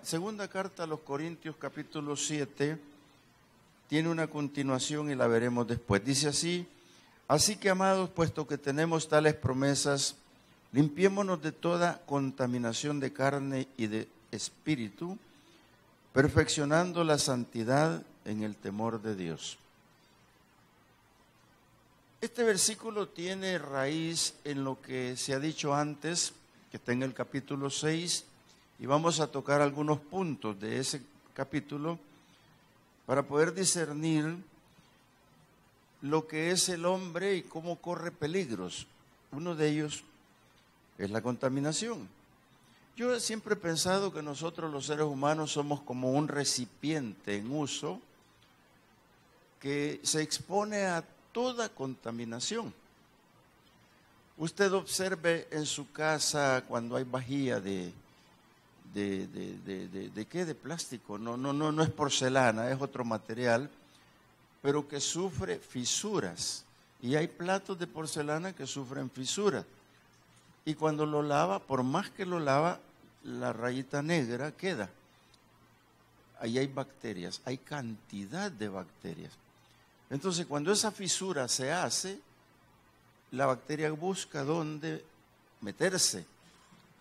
Segunda carta a los Corintios, capítulo 7, tiene una continuación y la veremos después. Dice así: así que, amados, puesto que tenemos tales promesas, limpiémonos de toda contaminación de carne y de espíritu, perfeccionando la santidad en el temor de Dios. Este versículo tiene raíz en lo que se ha dicho antes, que está en el capítulo 6, y vamos a tocar algunos puntos de ese capítulo para poder discernir lo que es el hombre y cómo corre peligros. Uno de ellos es la contaminación. Yo siempre he pensado que nosotros los seres humanos somos como un recipiente en uso que se expone a toda contaminación. Usted observe en su casa cuando hay vajilla ¿de qué? De plástico. No es porcelana, es otro material, pero que sufre fisuras. Y hay platos de porcelana que sufren fisuras. Y cuando lo lava, por más que lo lava, la rayita negra queda. Ahí hay bacterias, hay cantidad de bacterias. Entonces, cuando esa fisura se hace, la bacteria busca dónde meterse.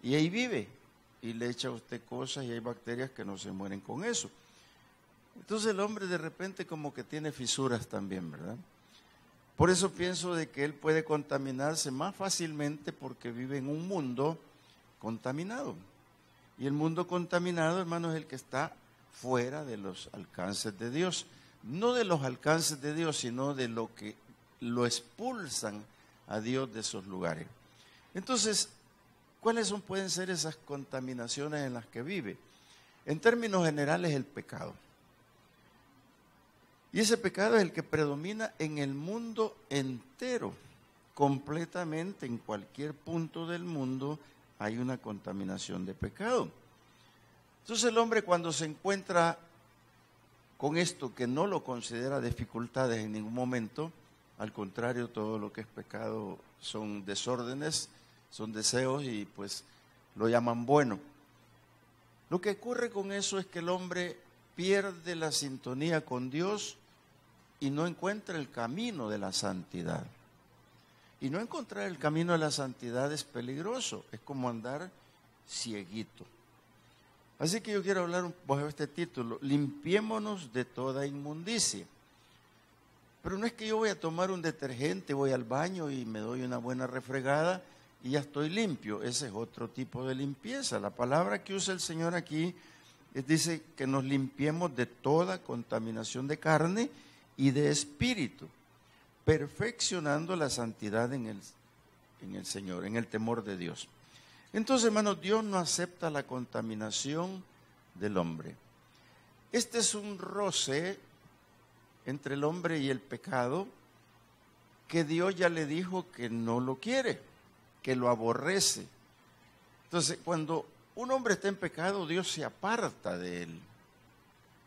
Y ahí vive. Y le echa a usted cosas y hay bacterias que no se mueren con eso. Entonces el hombre de repente como que tiene fisuras también, ¿verdad? Por eso pienso de que él puede contaminarse más fácilmente porque vive en un mundo contaminado. Y el mundo contaminado, hermano, es el que está fuera de los alcances de Dios. No de los alcances de Dios, sino de lo que lo expulsan a Dios de esos lugares. Entonces, ¿cuáles pueden ser esas contaminaciones en las que vive? En términos generales, el pecado. Y ese pecado es el que predomina en el mundo entero. Completamente, en cualquier punto del mundo hay una contaminación de pecado. Entonces el hombre, cuando se encuentra con esto, que no lo considera dificultades en ningún momento, al contrario, todo lo que es pecado son desórdenes, son deseos y pues lo llaman bueno. Lo que ocurre con eso es que el hombre pierde la sintonía con Dios y no encuentra el camino de la santidad. Y no encontrar el camino de la santidad es peligroso, es como andar cieguito. Así que yo quiero hablar bajo este título: limpiémonos de toda inmundicia. Pero no es que yo voy a tomar un detergente, voy al baño y me doy una buena refregada y ya estoy limpio. Ese es otro tipo de limpieza. La palabra que usa el Señor aquí dice que nos limpiemos de toda contaminación de carne y de espíritu, perfeccionando la santidad en el Señor, en el temor de Dios. Entonces, hermanos, Dios no acepta la contaminación del hombre. Este es un roce entre el hombre y el pecado que Dios ya le dijo que no lo quiere, que lo aborrece. Entonces, cuando un hombre está en pecado, Dios se aparta de él.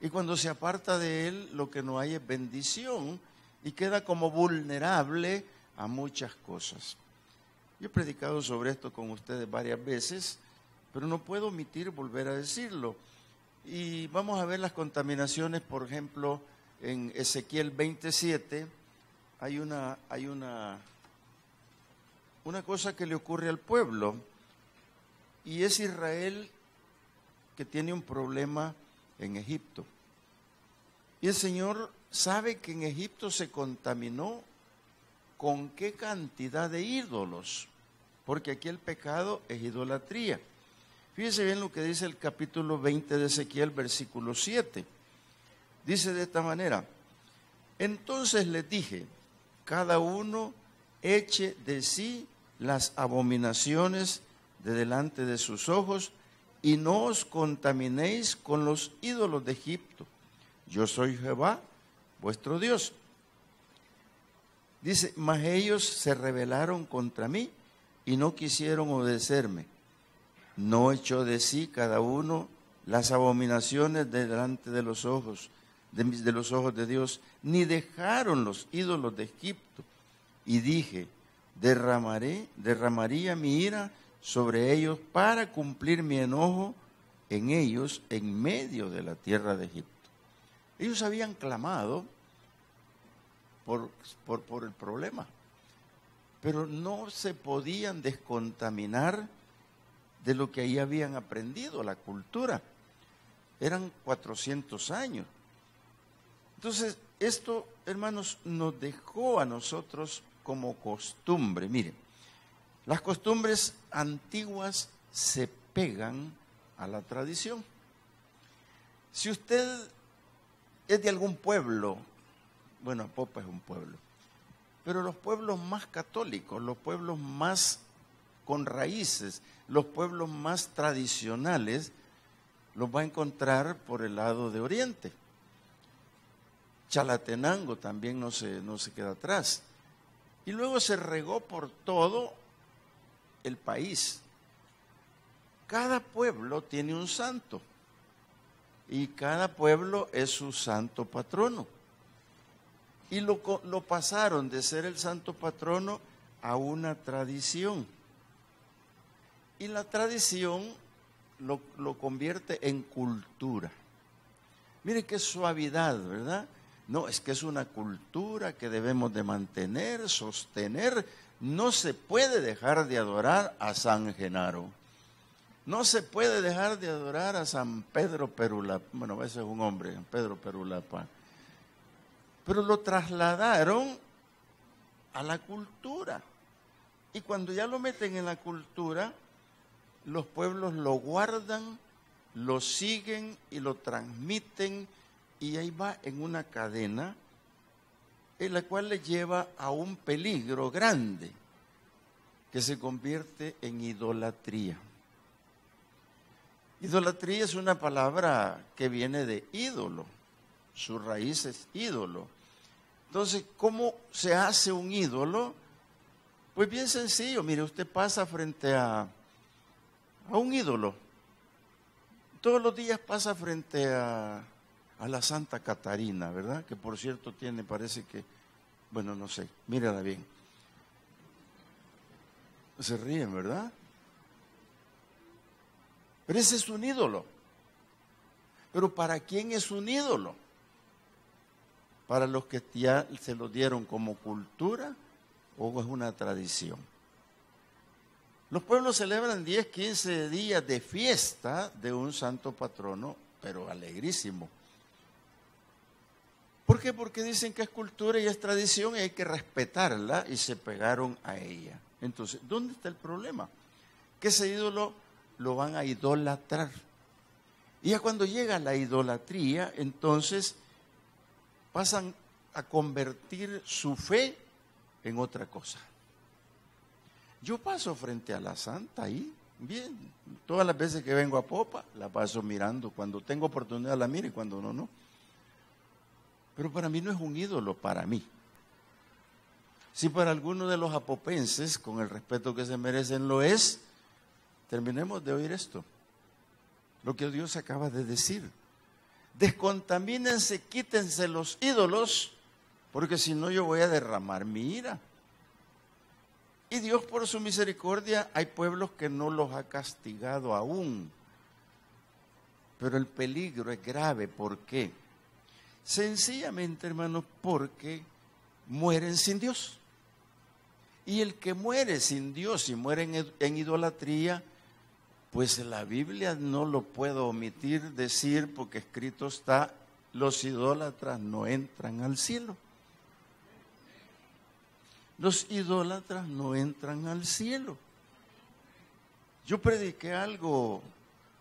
Y cuando se aparta de él, lo que no hay es bendición y queda como vulnerable a muchas cosas. Yo he predicado sobre esto con ustedes varias veces, pero no puedo omitir volver a decirlo. Y vamos a ver las contaminaciones, por ejemplo, en Ezequiel 27, hay una cosa que le ocurre al pueblo, y es Israel que tiene un problema en Egipto. Y el Señor sabe que en Egipto se contaminó con qué cantidad de ídolos, porque aquí el pecado es idolatría. Fíjese bien lo que dice el capítulo 20 de Ezequiel, versículo 7. Dice de esta manera: entonces les dije, cada uno eche de sí las abominaciones de delante de sus ojos y no os contaminéis con los ídolos de Egipto. Yo soy Jehová, vuestro Dios. Dice, mas ellos se rebelaron contra mí y no quisieron obedecerme. No echó de sí cada uno las abominaciones delante de los ojos de los ojos de Dios, ni dejaron los ídolos de Egipto. y dije, derramaría mi ira sobre ellos para cumplir mi enojo en ellos en medio de la tierra de Egipto. Ellos habían clamado por el problema, pero no se podían descontaminar de lo que ahí habían aprendido, la cultura. Eran 400 años. Entonces, esto, hermanos, nos dejó a nosotros como costumbre. Miren, las costumbres antiguas se pegan a la tradición. Si usted es de algún pueblo, bueno, Popa es un pueblo, pero los pueblos más católicos, los pueblos más con raíces, los pueblos más tradicionales, los va a encontrar por el lado de Oriente. Chalatenango también no se queda atrás. Y luego se regó por todo el país. Cada pueblo tiene un santo y cada pueblo es su santo patrono. Y lo pasaron de ser el santo patrono a una tradición. Y la tradición lo convierte en cultura. Mire qué suavidad, ¿verdad? No, es que es una cultura que debemos de mantener, sostener. No se puede dejar de adorar a San Genaro. No se puede dejar de adorar a San Pedro Perulapa. Bueno, ese es un hombre, Pedro Perulapa. Pero lo trasladaron a la cultura. Y cuando ya lo meten en la cultura, los pueblos lo guardan, lo siguen y lo transmiten, y ahí va en una cadena en la cual le lleva a un peligro grande que se convierte en idolatría. Idolatría es una palabra que viene de ídolo, su raíz es ídolo. Entonces, ¿cómo se hace un ídolo? Pues bien sencillo, mire, usted pasa frente a un ídolo. Todos los días pasa frente a la Santa Catarina, ¿verdad? Que por cierto tiene, parece que, bueno, no sé, mírala bien. Se ríen, ¿verdad? Pero ese es un ídolo. Pero ¿para quién es un ídolo? ¿Para los que ya se lo dieron como cultura o es una tradición? Los pueblos celebran 10, 15 días de fiesta de un santo patrono, pero alegrísimo. ¿Por qué? Porque dicen que es cultura y es tradición y hay que respetarla y se pegaron a ella. Entonces, ¿dónde está el problema? Que ese ídolo lo van a idolatrar. Y ya cuando llega la idolatría, entonces pasan a convertir su fe en otra cosa. Yo paso frente a la Santa ahí, bien, todas las veces que vengo a Popa, la paso mirando, cuando tengo oportunidad la miro y cuando no. Pero para mí no es un ídolo, para mí. Si para alguno de los apopenses, con el respeto que se merecen, lo es, terminemos de oír esto, lo que Dios acaba de decir. Descontamínense, quítense los ídolos, porque si no yo voy a derramar mi ira. Y Dios por su misericordia, hay pueblos que no los ha castigado aún. Pero el peligro es grave. ¿Por qué? Sencillamente, hermanos, porque mueren sin Dios. Y el que muere sin Dios y muere en idolatría, pues la Biblia no lo puedo omitir decir, porque escrito está, los idólatras no entran al cielo. Los idólatras no entran al cielo. Yo prediqué algo,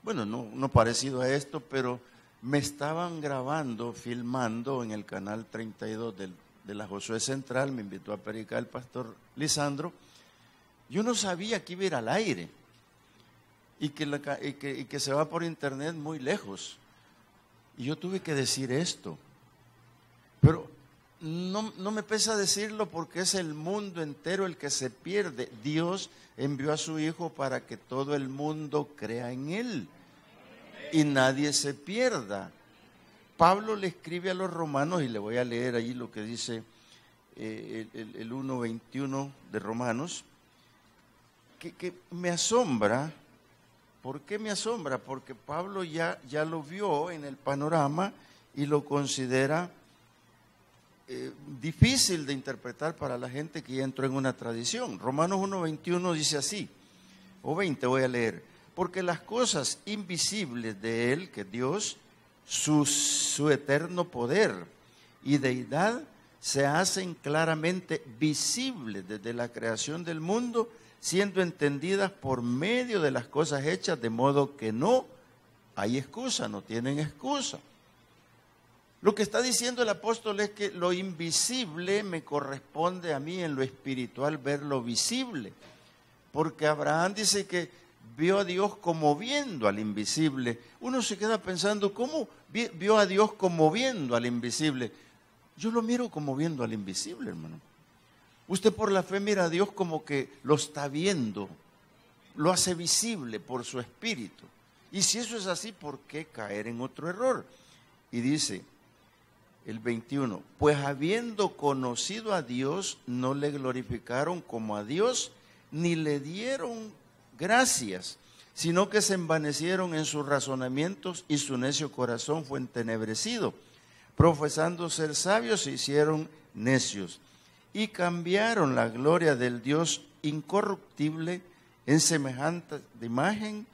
bueno, no parecido a esto, pero me estaban grabando, filmando en el canal 32 de la Josué Central, me invitó a predicar el pastor Lisandro. Yo no sabía que iba a ir al aire y que se va por internet muy lejos. Y yo tuve que decir esto, pero no me pesa decirlo porque es el mundo entero el que se pierde. Dios envió a su Hijo para que todo el mundo crea en Él y nadie se pierda. Pablo le escribe a los romanos, y le voy a leer ahí lo que dice el 1:21 de Romanos, que me asombra. ¿Por qué me asombra? Porque Pablo ya lo vio en el panorama y lo considera difícil de interpretar para la gente que ya entró en una tradición. Romanos 1:21 dice así, o 20 voy a leer: porque las cosas invisibles de Él, que Dios, su eterno poder y deidad, se hacen claramente visibles desde la creación del mundo, siendo entendidas por medio de las cosas hechas, de modo que no hay excusa, no tienen excusa. Lo que está diciendo el apóstol es que lo invisible me corresponde a mí en lo espiritual ver lo visible, porque Abraham dice que vio a Dios como viendo al invisible. Uno se queda pensando, ¿cómo vio a Dios como viendo al invisible? Yo lo miro como viendo al invisible, hermano. Usted por la fe mira a Dios como que lo está viendo, lo hace visible por su espíritu. Y si eso es así, ¿por qué caer en otro error? Y dice el 21, pues habiendo conocido a Dios, no le glorificaron como a Dios, ni le dieron gracias, sino que se envanecieron en sus razonamientos y su necio corazón fue entenebrecido. Profesando ser sabios, se hicieron necios y cambiaron la gloria del Dios incorruptible en semejante de imagen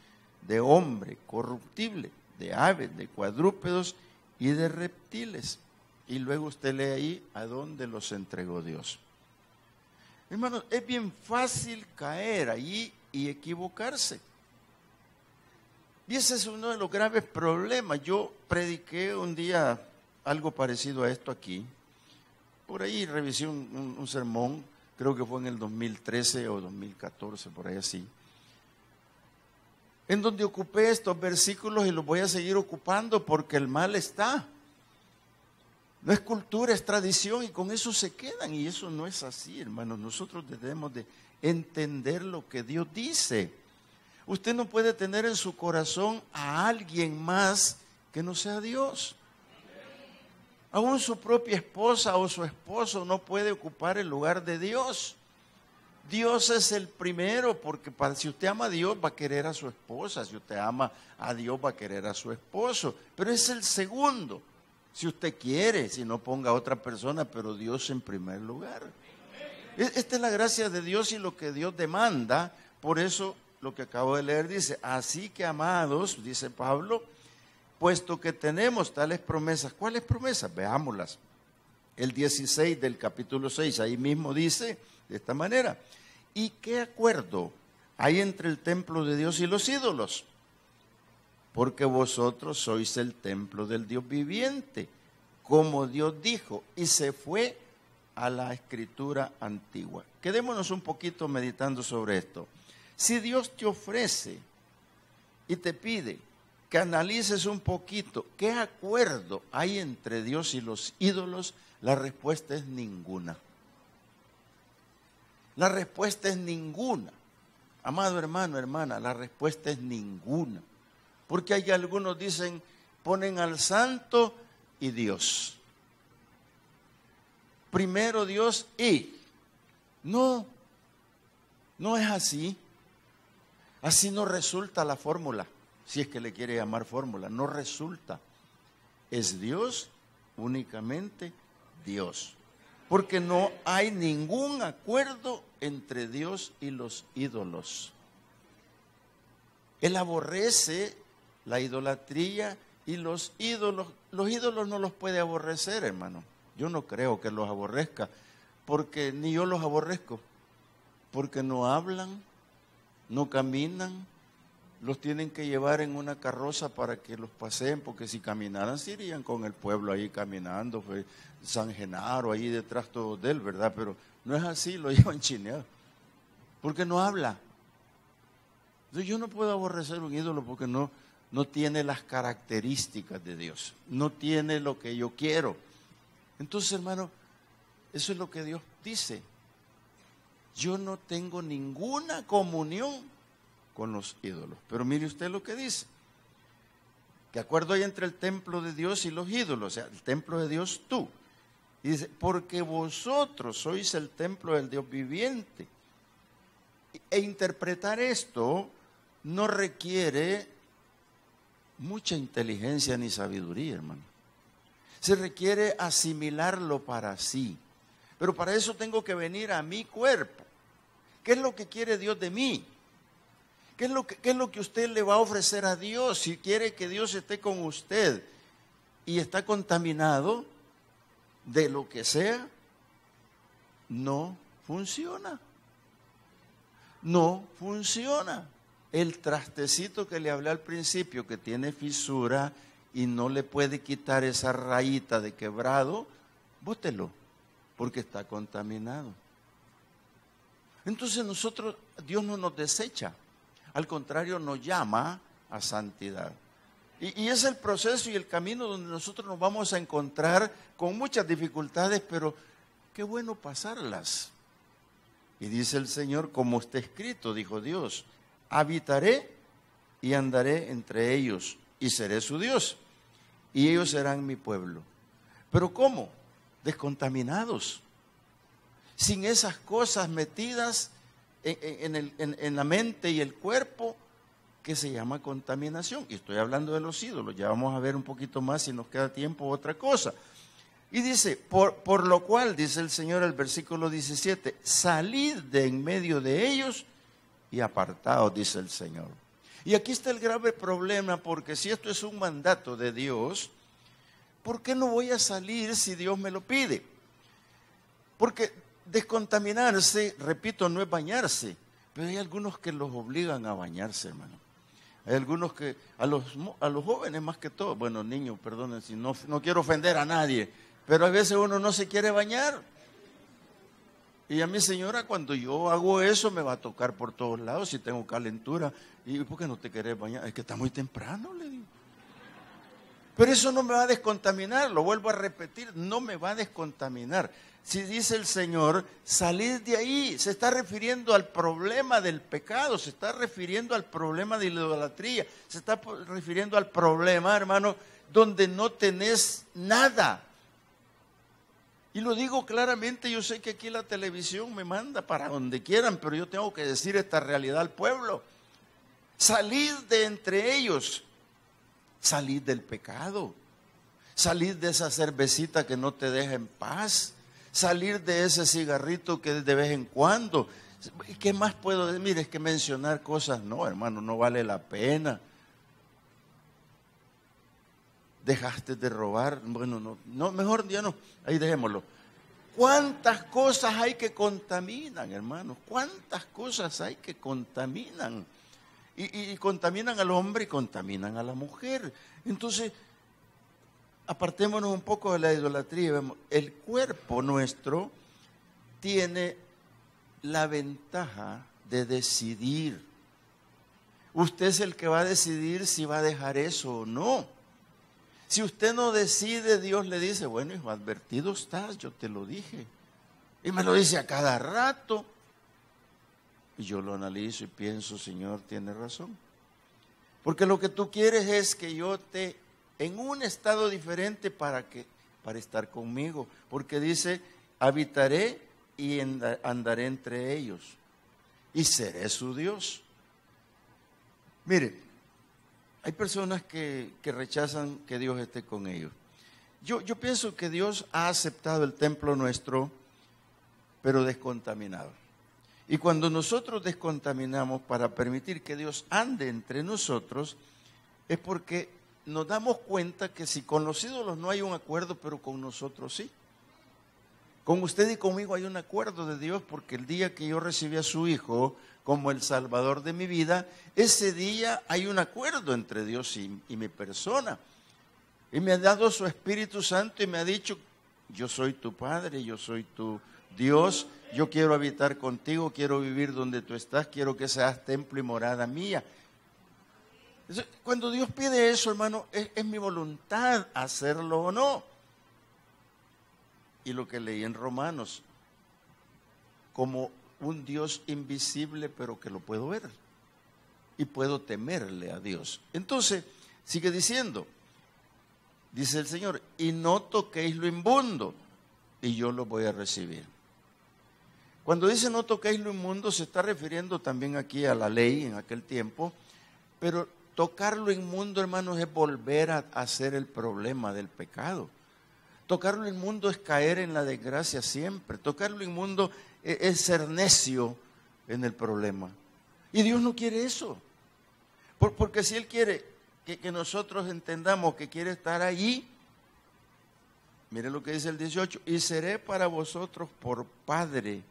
de hombre corruptible, de aves, de cuadrúpedos y de reptiles. Y luego usted lee ahí a dónde los entregó Dios. Hermanos, es bien fácil caer allí y equivocarse. Y ese es uno de los graves problemas. Yo prediqué un día algo parecido a esto aquí. Por ahí revisé un sermón, creo que fue en el 2013 o 2014, por ahí así, en donde ocupé estos versículos y los voy a seguir ocupando porque el mal está. No es cultura, es tradición y con eso se quedan. Y eso no es así, hermanos. Nosotros debemos de entender lo que Dios dice. Usted no puede tener en su corazón a alguien más que no sea Dios. Aún su propia esposa o su esposo no puede ocupar el lugar de Dios. Dios es el primero, porque si usted ama a Dios va a querer a su esposa, si usted ama a Dios va a querer a su esposo, pero es el segundo. Si usted quiere, si no ponga a otra persona, pero Dios en primer lugar. Esta es la gracia de Dios y lo que Dios demanda. Por eso lo que acabo de leer dice, así que amados, dice Pablo, puesto que tenemos tales promesas. ¿Cuáles promesas? Veámoslas. El 16 del capítulo 6, ahí mismo dice de esta manera, ¿y qué acuerdo hay entre el templo de Dios y los ídolos? Porque vosotros sois el templo del Dios viviente, como Dios dijo, y se fue a la escritura antigua. Quedémonos un poquito meditando sobre esto. Si Dios te ofrece y te pide que analices un poquito qué acuerdo hay entre Dios y los ídolos, la respuesta es ninguna. La respuesta es ninguna. Amado hermano, hermana, la respuesta es ninguna. Porque hay algunos dicen, ponen al santo y Dios. Primero Dios y. No es así. Así no resulta la fórmula, si es que le quiere llamar fórmula. No resulta. Es Dios, únicamente Dios. Porque no hay ningún acuerdo entre Dios y los ídolos. Él aborrece la idolatría y los ídolos. Los ídolos no los puede aborrecer, hermano. Yo no creo que los aborrezca, porque ni yo los aborrezco. Porque no hablan, no caminan, los tienen que llevar en una carroza para que los paseen, porque si caminaran se irían con el pueblo ahí caminando, pues, San Genaro ahí detrás todo de él, ¿verdad? Pero no es así, lo llevan chineado, porque no habla. Entonces yo no puedo aborrecer un ídolo porque no tiene las características de Dios, no tiene lo que yo quiero. Entonces, hermano, eso es lo que Dios dice. Yo no tengo ninguna comunión con los ídolos. Pero mire usted lo que dice. ¿Qué acuerdo hay entre el templo de Dios y los ídolos? O sea, el templo de Dios tú. Y dice, porque vosotros sois el templo del Dios viviente. E interpretar esto no requiere mucha inteligencia ni sabiduría, hermano. Se requiere asimilarlo para sí. Pero para eso tengo que venir a mi cuerpo. ¿Qué es lo que quiere Dios de mí? ¿Qué es lo que usted le va a ofrecer a Dios si quiere que Dios esté con usted y está contaminado de lo que sea? No funciona. No funciona. El trastecito que le hablé al principio, que tiene fisura y no le puede quitar esa rayita de quebrado, bótelo, porque está contaminado. Entonces Dios no nos desecha, al contrario nos llama a santidad. Y es el proceso y el camino donde nosotros nos vamos a encontrar con muchas dificultades, pero qué bueno pasarlas. Y dice el Señor, como está escrito, dijo Dios, habitaré y andaré entre ellos y seré su Dios y ellos serán mi pueblo. ¿Pero cómo? Descontaminados, sin esas cosas metidas en la mente y el cuerpo que se llama contaminación. Y estoy hablando de los ídolos, ya vamos a ver un poquito más si nos queda tiempo otra cosa. Y dice, por lo cual, dice el Señor, el versículo 17, salid de en medio de ellos y apartaos, dice el Señor. Y aquí está el grave problema, porque si esto es un mandato de Dios, ¿por qué no voy a salir si Dios me lo pide? Porque descontaminarse, repito, no es bañarse, pero hay algunos que los obligan a bañarse, hermano. Hay algunos que, a los jóvenes más que todo, bueno, niños, perdonen si no quiero ofender a nadie, pero a veces uno no se quiere bañar. Y a mi señora, cuando yo hago eso, me va a tocar por todos lados si tengo calentura. ¿Y por qué no te querés bañar? Es que está muy temprano, le digo. Pero eso no me va a descontaminar, lo vuelvo a repetir, no me va a descontaminar. Si dice el Señor, salid de ahí, se está refiriendo al problema del pecado, se está refiriendo al problema de la idolatría, se está refiriendo al problema, hermano, donde no tenés nada. Y lo digo claramente, yo sé que aquí la televisión me manda para donde quieran, pero yo tengo que decir esta realidad al pueblo. Salid de entre ellos, salid del pecado, salid de esa cervecita que no te deja en paz, salir de ese cigarrito que de vez en cuando. ¿Qué más puedo decir? Mire, es que mencionar cosas, no, hermano, no vale la pena. Dejaste de robar, bueno, no, mejor ya no, ahí dejémoslo. ¿Cuántas cosas hay que contaminan, hermanos? ¿Cuántas cosas hay que contaminan? Y contaminan al hombre y contaminan a la mujer. Entonces, apartémonos un poco de la idolatría. El cuerpo nuestro tiene la ventaja de decidir. Usted es el que va a decidir si va a dejar eso o no. Si usted no decide, Dios le dice, bueno, hijo, advertido estás, yo te lo dije. Y me lo dice a cada rato. Y yo lo analizo y pienso, Señor, tiene razón. Porque lo que tú quieres es que yo esté en un estado diferente para estar conmigo. Porque dice, habitaré y andaré entre ellos. Y seré su Dios. Mire, hay personas que rechazan que Dios esté con ellos. Yo pienso que Dios ha aceptado el templo nuestro, pero descontaminado. Y cuando nosotros descontaminamos para permitir que Dios ande entre nosotros, es porque nos damos cuenta que si con los ídolos no hay un acuerdo, pero con nosotros sí. Con usted y conmigo hay un acuerdo de Dios, porque el día que yo recibí a su Hijo como el Salvador de mi vida, ese día hay un acuerdo entre Dios y mi persona. Y me ha dado su Espíritu Santo y me ha dicho, yo soy tu Padre, yo soy tu Dios, yo quiero habitar contigo, quiero vivir donde tú estás, quiero que seas templo y morada mía. Cuando Dios pide eso, hermano, es mi voluntad hacerlo o no. Y lo que leí en Romanos, como un Dios invisible, pero que lo puedo ver. Y puedo temerle a Dios. Entonces, sigue diciendo, dice el Señor, y no toquéis lo inmundo. y yo los voy a recibir. Cuando dice no toquéis lo inmundo, se está refiriendo también aquí a la ley en aquel tiempo, pero tocar lo inmundo, hermanos, es volver a hacer el problema del pecado. Tocar lo inmundo es caer en la desgracia siempre. Tocar lo inmundo es ser necio en el problema. Y Dios no quiere eso. Porque si Él quiere que nosotros entendamos que quiere estar allí, mire lo que dice el 18, y seré para vosotros por padre,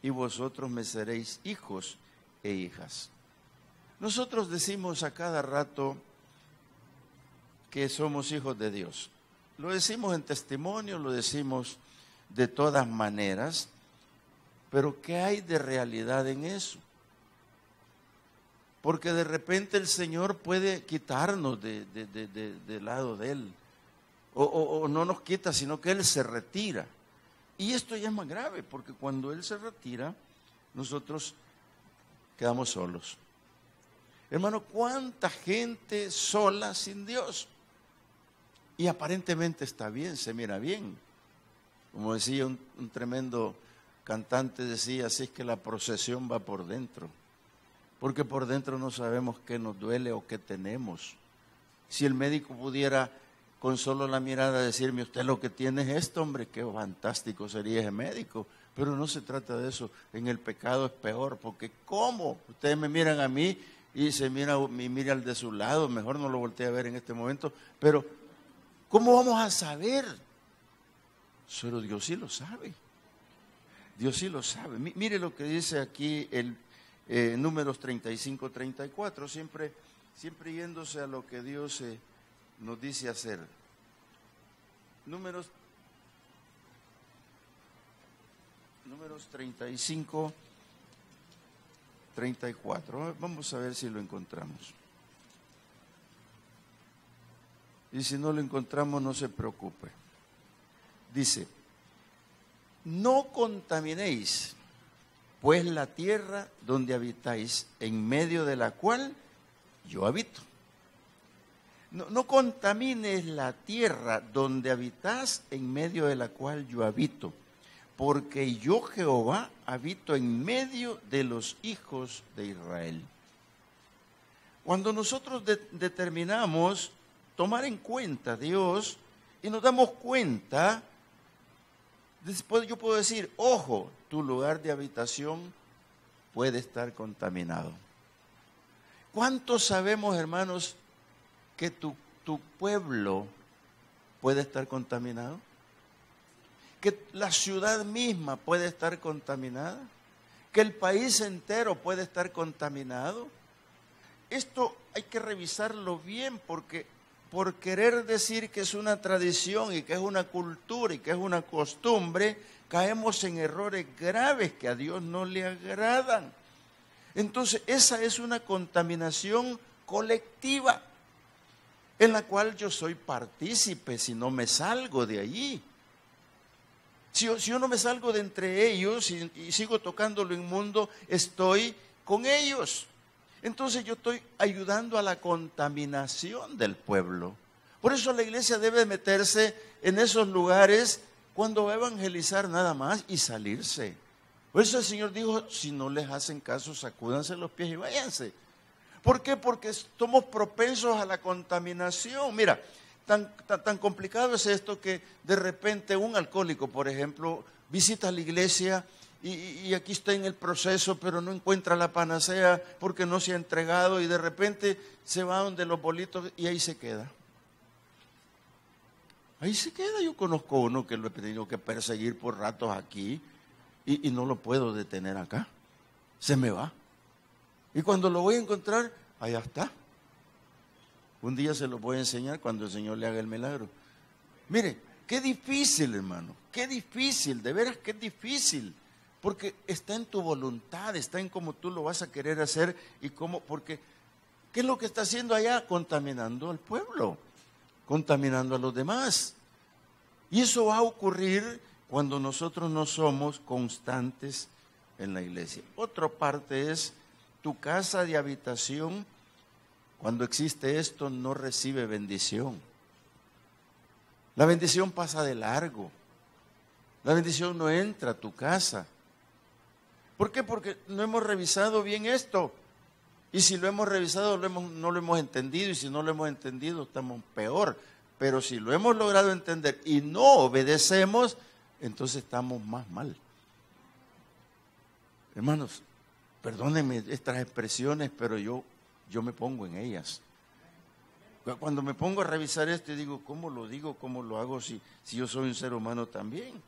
y vosotros me seréis hijos e hijas. Nosotros decimos a cada rato que somos hijos de Dios. Lo decimos en testimonio, lo decimos de todas maneras, pero ¿qué hay de realidad en eso? Porque de repente el Señor puede quitarnos del lado de Él, o no nos quita, sino que Él se retira. Y esto ya es más grave, porque cuando Él se retira, nosotros quedamos solos. Hermano, ¿cuánta gente sola sin Dios? Y aparentemente está bien, se mira bien. Como decía un tremendo cantante, decía, así es que la procesión va por dentro. Porque por dentro no sabemos qué nos duele o qué tenemos. Si el médico pudiera con solo la mirada decirme, usted lo que tiene es esto, hombre, qué fantástico sería ese médico. Pero no se trata de eso. En el pecado es peor, porque ¿cómo? Ustedes me miran a mí y se mira al de su lado, mejor no lo voltee a ver en este momento, pero ¿cómo vamos a saber? Solo Dios sí lo sabe. Dios sí lo sabe. Mire lo que dice aquí el Números 35-34, siempre yéndose a lo que Dios nos dice hacer. Números 35-34. Vamos a ver si lo encontramos. Y si no lo encontramos, no se preocupe. Dice, no contaminéis pues la tierra donde habitáis, en medio de la cual yo habito. No contamines la tierra donde habitas, en medio de la cual yo habito, porque yo Jehová habito en medio de los hijos de Israel. Cuando nosotros determinamos tomar en cuenta a Dios y nos damos cuenta, después yo puedo decir, ojo, tu lugar de habitación puede estar contaminado. ¿Cuántos sabemos, hermanos, que tu pueblo puede estar contaminado? Que la ciudad misma puede estar contaminada, que el país entero puede estar contaminado. Esto hay que revisarlo bien, porque por querer decir que es una tradición y que es una cultura y que es una costumbre, caemos en errores graves que a Dios no le agradan. Entonces, esa es una contaminación colectiva en la cual yo soy partícipe si no me salgo de allí. Si yo no me salgo de entre ellos y sigo tocando lo inmundo, estoy con ellos. Entonces yo estoy ayudando a la contaminación del pueblo. Por eso la iglesia debe meterse en esos lugares cuando va a evangelizar nada más y salirse. Por eso el Señor dijo, si no les hacen caso, sacúdanse los pies y váyanse. ¿Por qué? Porque somos propensos a la contaminación. Mira, tan complicado es esto que de repente un alcohólico, por ejemplo, visita la iglesia y aquí está en el proceso, pero no encuentra la panacea porque no se ha entregado y de repente se va donde los bolitos y ahí se queda. Ahí se queda. Yo conozco uno que lo he tenido que perseguir por ratos aquí y no lo puedo detener acá. Se me va. Y cuando lo voy a encontrar, allá está. Un día se lo voy a enseñar cuando el Señor le haga el milagro. Mire, qué difícil, hermano, qué difícil, de veras que es difícil, porque está en tu voluntad, está en cómo tú lo vas a querer hacer y cómo, porque ¿qué es lo que está haciendo allá? Contaminando al pueblo, contaminando a los demás. Y eso va a ocurrir cuando nosotros no somos constantes en la iglesia. Otra parte es tu casa de habitación. Cuando existe esto, no recibe bendición. La bendición pasa de largo. La bendición no entra a tu casa. ¿Por qué? Porque no hemos revisado bien esto. Y si lo hemos revisado, no lo hemos entendido. Y si no lo hemos entendido, estamos peor. Pero si lo hemos logrado entender y no obedecemos, entonces estamos más mal. Hermanos, perdónenme estas expresiones, pero yo me pongo en ellas. Cuando me pongo a revisar esto y digo, ¿cómo lo digo? ¿Cómo lo hago si yo soy un ser humano también?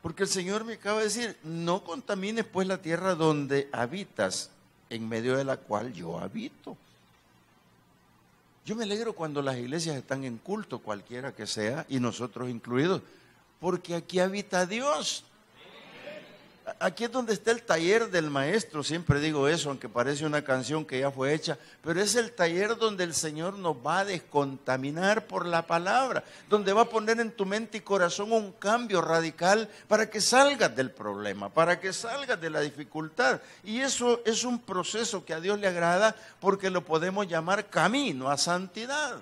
Porque el Señor me acaba de decir, no contamines pues la tierra donde habitas, en medio de la cual yo habito. Yo me alegro cuando las iglesias están en culto, cualquiera que sea, y nosotros incluidos, porque aquí habita Dios. Aquí es donde está el taller del maestro, siempre digo eso, aunque parece una canción que ya fue hecha, pero es el taller donde el Señor nos va a descontaminar por la palabra, donde va a poner en tu mente y corazón un cambio radical para que salgas del problema, para que salgas de la dificultad. Y eso es un proceso que a Dios le agrada porque lo podemos llamar camino a santidad,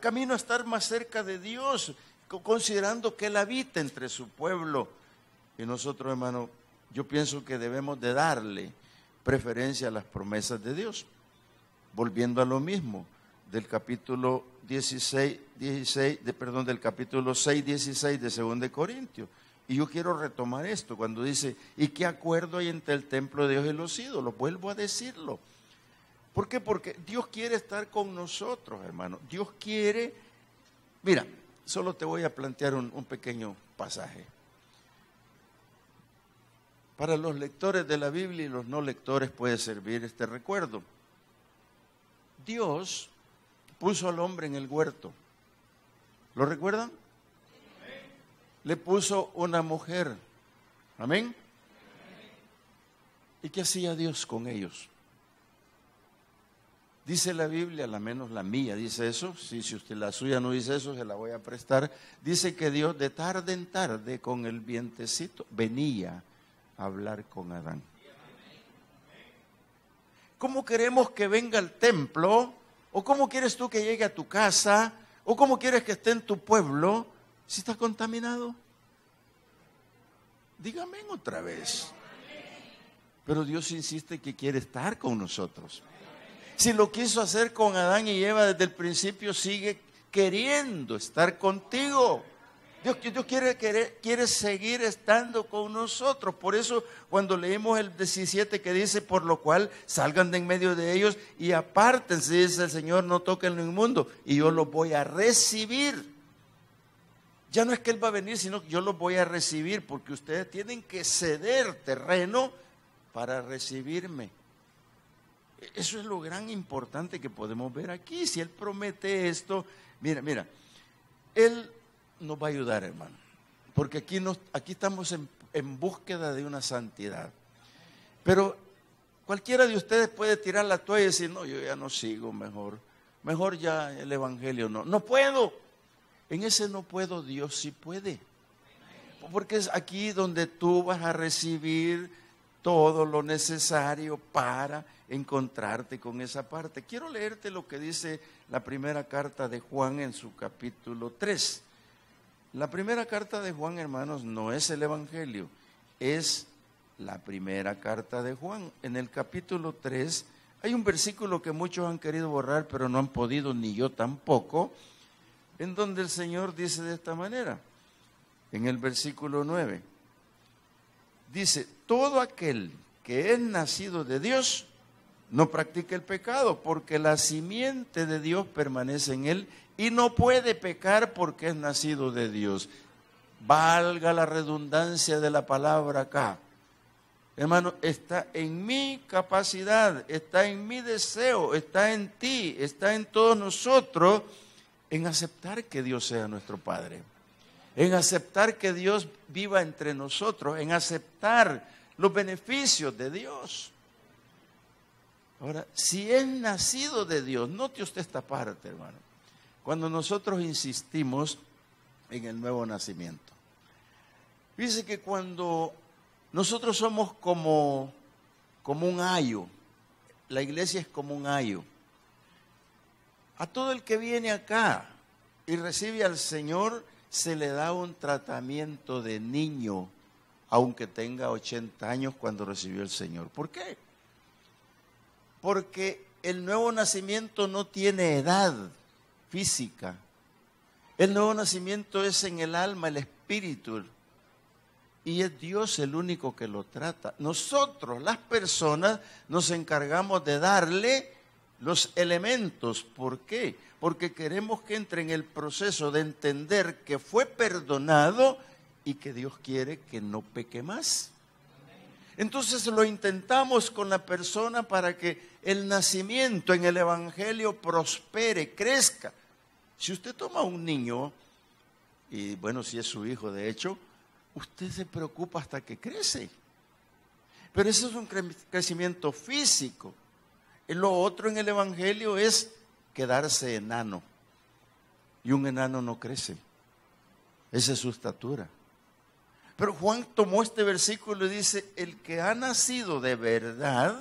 camino a estar más cerca de Dios, considerando que Él habita entre su pueblo. Y nosotros, hermano, yo pienso que debemos de darle preferencia a las promesas de Dios. Volviendo a lo mismo, del capítulo 6:16 de 2 de Corintios. Y yo quiero retomar esto, cuando dice, ¿y qué acuerdo hay entre el templo de Dios y los ídolos? Vuelvo a decirlo. ¿Por qué? Porque Dios quiere estar con nosotros, hermano. Dios quiere, mira, solo te voy a plantear un pequeño pasaje. Para los lectores de la Biblia y los no lectores puede servir este recuerdo. Dios puso al hombre en el huerto. ¿Lo recuerdan? Le puso una mujer. ¿Amén? ¿Y qué hacía Dios con ellos? Dice la Biblia, al menos la mía dice eso. Si usted la suya no dice eso, se la voy a prestar. Dice que Dios de tarde en tarde con el vientecito venía hablar con Adán. ¿Cómo queremos que venga al templo? ¿O cómo quieres tú que llegue a tu casa? ¿O cómo quieres que esté en tu pueblo si está contaminado? Dígame otra vez. Pero Dios insiste que quiere estar con nosotros. Si lo quiso hacer con Adán y Eva desde el principio, sigue queriendo estar contigo. Dios quiere seguir estando con nosotros. Por eso cuando leemos el 17 que dice, por lo cual salgan de en medio de ellos y apártense, dice el Señor, no toquen lo inmundo, y yo los voy a recibir. Ya no es que Él va a venir, sino que yo los voy a recibir, porque ustedes tienen que ceder terreno para recibirme. Eso es lo gran importante que podemos ver aquí. Si Él promete esto, mira, Él nos va a ayudar, hermano, porque aquí estamos en búsqueda de una santidad. Pero cualquiera de ustedes puede tirar la toalla y decir, no, yo ya no sigo, mejor ya el evangelio no puedo. En ese no puedo, Dios sí puede, porque es aquí donde tú vas a recibir todo lo necesario para encontrarte con esa parte. Quiero leerte lo que dice la primera carta de Juan en su capítulo 3. La primera carta de Juan, hermanos, no es el Evangelio, es la primera carta de Juan. En el capítulo 3 hay un versículo que muchos han querido borrar, pero no han podido, ni yo tampoco, en donde el Señor dice de esta manera, en el versículo 9, dice, todo aquel que es nacido de Dios no practica el pecado, porque la simiente de Dios permanece en él y no puede pecar porque es nacido de Dios. Valga la redundancia de la palabra acá. Hermano, está en mi capacidad, está en mi deseo, está en ti, está en todos nosotros, en aceptar que Dios sea nuestro Padre, en aceptar que Dios viva entre nosotros, en aceptar los beneficios de Dios. Ahora, si es nacido de Dios, note usted esta parte, hermano. Cuando nosotros insistimos en el nuevo nacimiento, dice que cuando nosotros somos como un ayo, la iglesia es como un ayo. A todo el que viene acá y recibe al Señor, se le da un tratamiento de niño, aunque tenga 80 años cuando recibió el Señor. ¿Por qué? Porque el nuevo nacimiento no tiene edad física. El nuevo nacimiento es en el alma, el espíritu. Y es Dios el único que lo trata. Nosotros, las personas, nos encargamos de darle los elementos. ¿Por qué? Porque queremos que entre en el proceso de entender que fue perdonado y que Dios quiere que no peque más. Entonces lo intentamos con la persona para que el nacimiento en el Evangelio prospere, crezca. Si usted toma a un niño, y bueno, si es su hijo de hecho, usted se preocupa hasta que crece. Pero ese es un crecimiento físico. Lo otro en el Evangelio es quedarse enano. Y un enano no crece. Esa es su estatura. Pero Juan tomó este versículo y dice, el que ha nacido de verdad,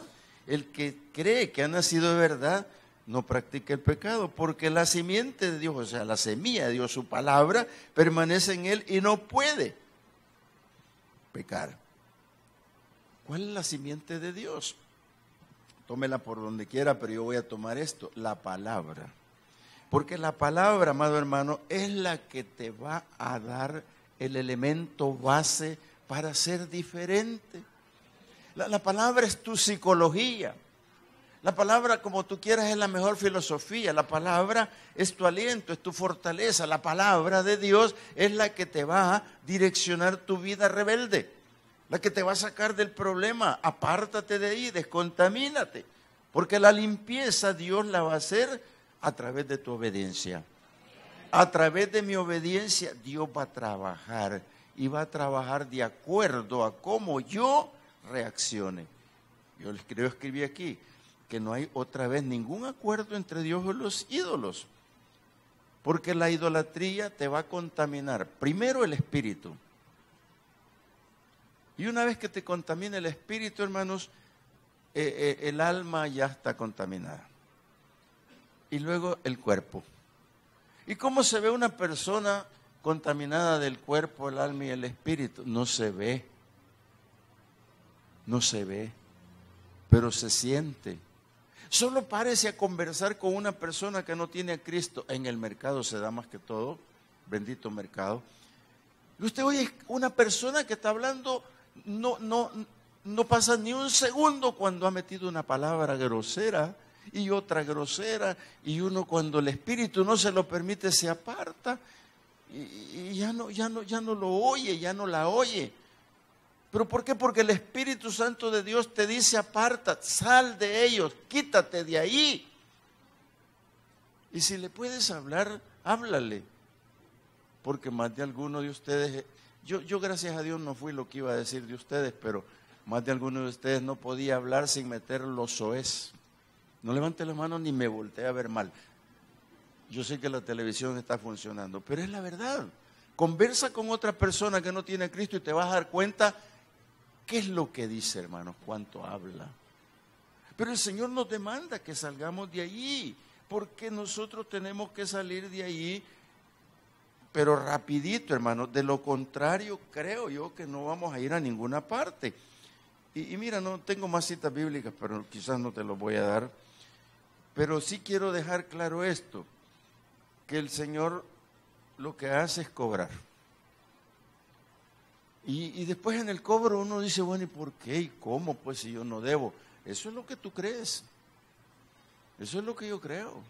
el que cree que ha nacido de verdad, no practica el pecado, porque la simiente de Dios, o sea, la semilla de Dios, su palabra, permanece en él y no puede pecar. ¿Cuál es la simiente de Dios? Tómela por donde quiera, pero yo voy a tomar esto, la palabra. Porque la palabra, amado hermano, es la que te va a dar el elemento base para ser diferente. La palabra es tu psicología. La palabra, como tú quieras, es la mejor filosofía. La palabra es tu aliento, es tu fortaleza. La palabra de Dios es la que te va a direccionar tu vida rebelde, la que te va a sacar del problema. Apártate de ahí, descontamínate, porque la limpieza Dios la va a hacer a través de tu obediencia. A través de mi obediencia Dios va a trabajar y va a trabajar de acuerdo a cómo yo reaccione. Yo escribí aquí que no hay otra vez ningún acuerdo entre Dios y los ídolos, porque la idolatría te va a contaminar primero el espíritu, y una vez que te contamina el espíritu, hermanos, el alma ya está contaminada, y luego el cuerpo. ¿Y cómo se ve una persona contaminada del cuerpo, el alma y el espíritu? No se ve, pero se siente. Solo párese a conversar con una persona que no tiene a Cristo. En el mercado se da más que todo, bendito mercado. Y usted oye una persona que está hablando, no pasa ni un segundo cuando ha metido una palabra grosera y otra grosera, y uno cuando el espíritu no se lo permite se aparta y ya no lo oye, ya no la oye. ¿Pero por qué? Porque el Espíritu Santo de Dios te dice aparta, sal de ellos, quítate de ahí. Y si le puedes hablar, háblale. Porque más de alguno de ustedes, yo gracias a Dios no fui lo que iba a decir de ustedes, pero más de alguno de ustedes no podía hablar sin meter los soez. No levante la mano ni me voltee a ver mal. Yo sé que la televisión está funcionando, pero es la verdad. Conversa con otra persona que no tiene a Cristo y te vas a dar cuenta qué es lo que dice, hermanos, cuánto habla. Pero el Señor nos demanda que salgamos de allí, porque nosotros tenemos que salir de allí, pero rapidito, hermanos. De lo contrario, creo yo que no vamos a ir a ninguna parte. Y mira, no tengo más citas bíblicas, pero quizás no te los voy a dar. Pero sí quiero dejar claro esto, que el Señor lo que hace es cobrar. Y después en el cobro uno dice, bueno, ¿y por qué? ¿Y cómo? Pues si yo no debo. Eso es lo que tú crees. Eso es lo que yo creo.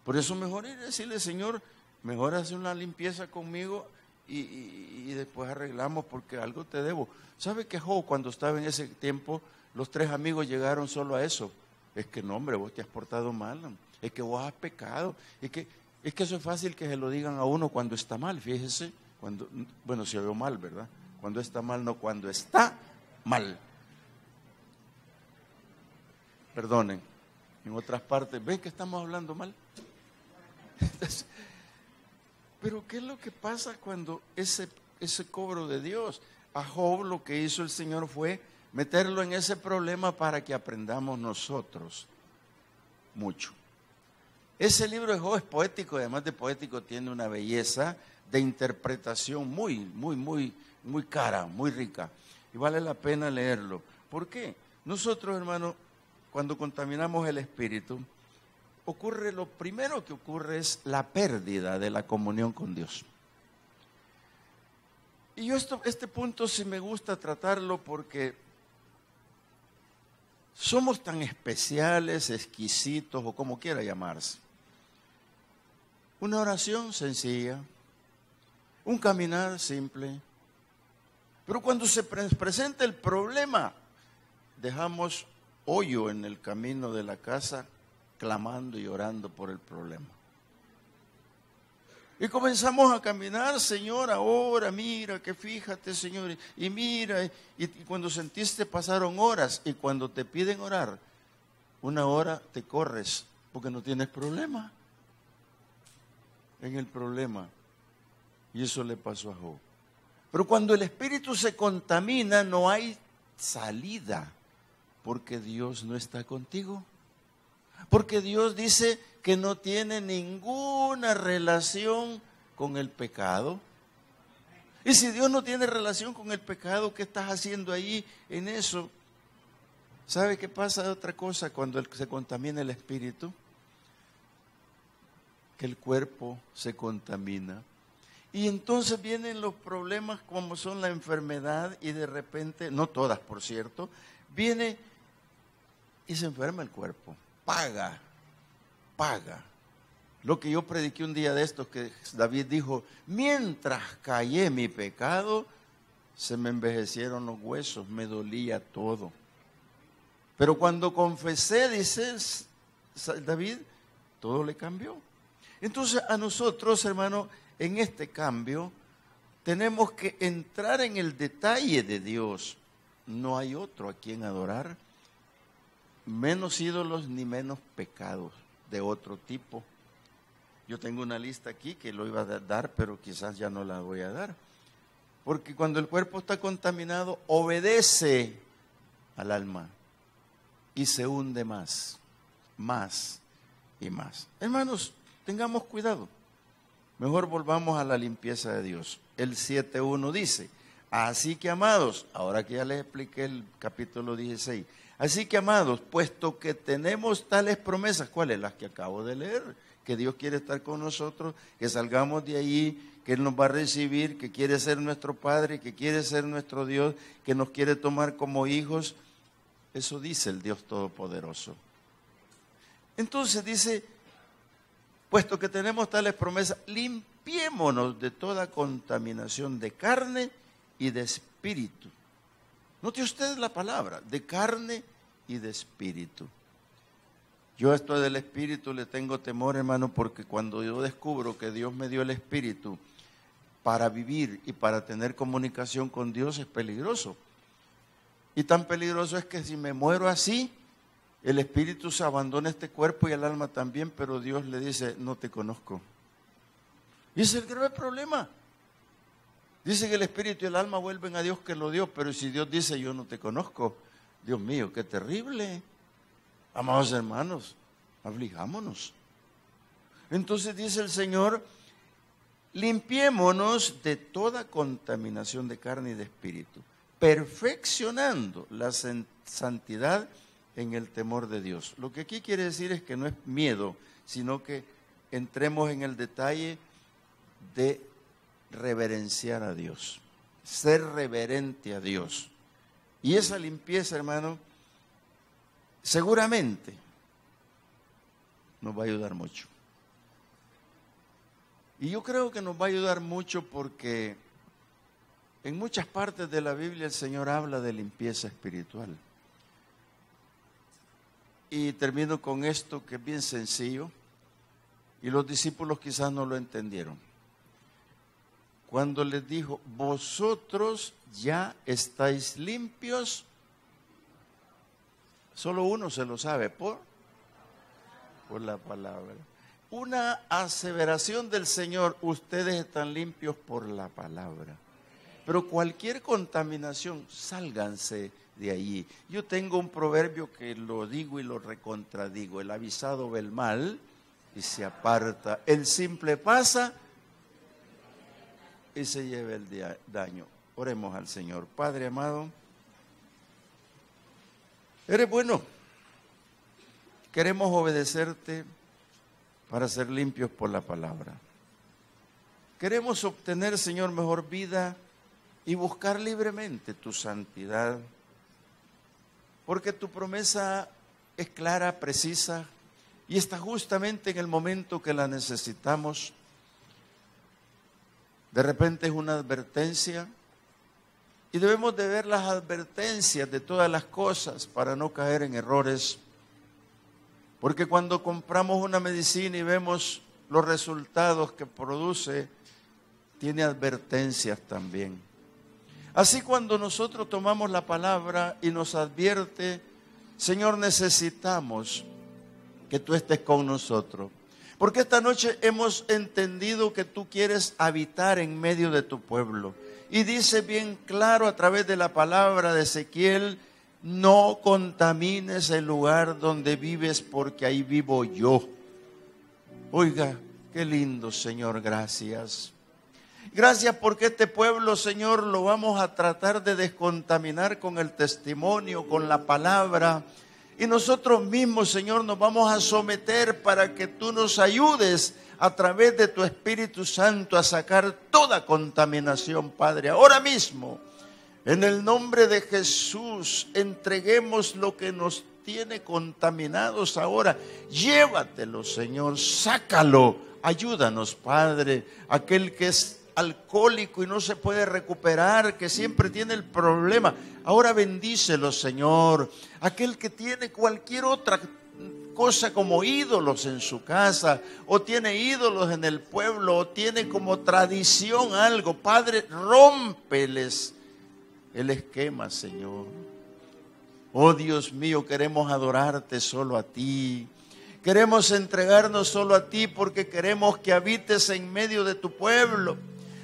Por eso mejor ir a decirle, Señor, mejor hace una limpieza conmigo y después arreglamos porque algo te debo. ¿Sabe que Job, cuando estaba en ese tiempo, los 3 amigos llegaron solo a eso? Es que no, hombre, vos te has portado mal. Es que vos has pecado. Es que eso es fácil que se lo digan a uno cuando está mal, fíjese. Bueno, se oyó mal, ¿verdad? Cuando está mal, no cuando está mal. Perdonen, en otras partes, ¿ven que estamos hablando mal? Entonces, pero ¿qué es lo que pasa cuando ese cobro de Dios? A Job lo que hizo el Señor fue meterlo en ese problema para que aprendamos nosotros mucho. Ese libro de Job es poético, además de poético tiene una belleza de interpretación muy cara, muy rica. Y vale la pena leerlo. ¿Por qué? Nosotros, hermanos, cuando contaminamos el espíritu, lo primero que ocurre es la pérdida de la comunión con Dios. Y yo este punto sí me gusta tratarlo porque somos tan especiales, exquisitos o como quiera llamarse. Una oración sencilla, un caminar simple, pero cuando se presenta el problema, dejamos hoyo en el camino de la casa, clamando y orando por el problema. Y comenzamos a caminar, Señor, ahora, mira, que fíjate, Señor, y mira, y cuando sentiste pasaron horas, y cuando te piden orar, una hora te corres, porque no tienes problema en el problema. Y eso le pasó a Job. Pero cuando el espíritu se contamina, no hay salida, porque Dios no está contigo. Porque Dios dice que no tiene ninguna relación con el pecado. Y si Dios no tiene relación con el pecado, ¿qué estás haciendo ahí en eso? ¿Sabe qué pasa? Otra cosa cuando se contamina el espíritu, que el cuerpo se contamina. Y entonces vienen los problemas como son la enfermedad y de repente, no todas por cierto, viene y se enferma el cuerpo. Paga. Lo que yo prediqué un día de estos, que David dijo, mientras callé mi pecado, se me envejecieron los huesos, me dolía todo. Pero cuando confesé, dice David, todo le cambió. Entonces a nosotros, hermano, en este cambio, tenemos que entrar en el detalle de Dios. No hay otro a quien adorar. Menos ídolos ni menos pecados de otro tipo. Yo tengo una lista aquí que lo iba a dar, pero quizás ya no la voy a dar. Porque cuando el cuerpo está contaminado, obedece al alma y se hunde más y más. Hermanos, tengamos cuidado. Mejor volvamos a la limpieza de Dios. El 7.1 dice, así que amados, ahora que ya les expliqué el capítulo 16, así que amados, puesto que tenemos tales promesas, ¿cuáles? Las que acabo de leer, que Dios quiere estar con nosotros, que salgamos de ahí, que Él nos va a recibir, que quiere ser nuestro Padre, que quiere ser nuestro Dios, que nos quiere tomar como hijos. Eso dice el Dios Todopoderoso. Entonces dice, puesto que tenemos tales promesas, limpiémonos de toda contaminación de carne y de espíritu. Note usted la palabra, de carne y de espíritu. Yo a esto del espíritu le tengo temor, hermano, porque cuando yo descubro que Dios me dio el espíritu para vivir y para tener comunicación con Dios, es peligroso. Y tan peligroso es que si me muero así, el espíritu se abandona este cuerpo y el alma también, pero Dios le dice, no te conozco. Y ese es el grave problema. Dice que el espíritu y el alma vuelven a Dios que lo dio, pero si Dios dice, yo no te conozco, Dios mío, qué terrible. Amados hermanos, aflijámonos. Entonces dice el Señor, limpiémonos de toda contaminación de carne y de espíritu, perfeccionando la santidad en el temor de Dios. Lo que aquí quiere decir es que no es miedo, sino que entremos en el detalle de reverenciar a Dios, ser reverente a Dios. Y esa limpieza, hermano, seguramente nos va a ayudar mucho. Y yo creo que nos va a ayudar mucho porque en muchas partes de la Biblia el Señor habla de limpieza espiritual. Y termino con esto que es bien sencillo, y los discípulos quizás no lo entendieron. Cuando les dijo, vosotros ya estáis limpios, solo uno se lo sabe, por la palabra. Una aseveración del Señor, ustedes están limpios por la palabra. Pero cualquier contaminación, sálganse de allí. Yo tengo un proverbio que lo digo y lo recontradigo. El avisado ve el mal y se aparta. El simple pasa y se lleve el daño. Oremos al Señor. Padre amado, eres bueno. Queremos obedecerte para ser limpios por la palabra. Queremos obtener, Señor, mejor vida y buscar libremente tu santidad, porque tu promesa es clara, precisa, y está justamente en el momento que la necesitamos. De repente es una advertencia, y debemos de ver las advertencias de todas las cosas para no caer en errores. Porque cuando compramos una medicina y vemos los resultados que produce, tiene advertencias también. Así cuando nosotros tomamos la palabra y nos advierte, Señor, necesitamos que tú estés con nosotros. Porque esta noche hemos entendido que tú quieres habitar en medio de tu pueblo. Y dice bien claro a través de la palabra de Ezequiel: no contamines el lugar donde vives, porque ahí vivo yo. Oiga, qué lindo, Señor, gracias. Gracias porque este pueblo, Señor, lo vamos a tratar de descontaminar con el testimonio, con la palabra. Y nosotros mismos, Señor, nos vamos a someter para que tú nos ayudes a través de tu Espíritu Santo a sacar toda contaminación, Padre. Ahora mismo, en el nombre de Jesús, entreguemos lo que nos tiene contaminados ahora. Llévatelo, Señor, sácalo. Ayúdanos, Padre. Aquel que es alcohólico y no se puede recuperar, que siempre tiene el problema, ahora bendícelo, Señor. Aquel que tiene cualquier otra cosa como ídolos en su casa, o tiene ídolos en el pueblo, o tiene como tradición algo, Padre, rómpeles el esquema, Señor. Oh Dios mío, queremos adorarte solo a ti. Queremos entregarnos solo a ti porque queremos que habites en medio de tu pueblo.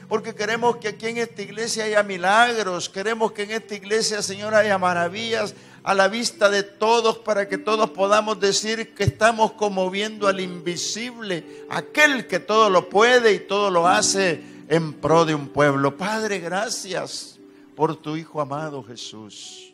Porque queremos que aquí en esta iglesia haya milagros. Queremos que en esta iglesia, Señor, haya maravillas a la vista de todos, para que todos podamos decir que estamos como viendo al invisible, aquel que todo lo puede y todo lo hace en pro de un pueblo. Padre, gracias por tu Hijo amado Jesús.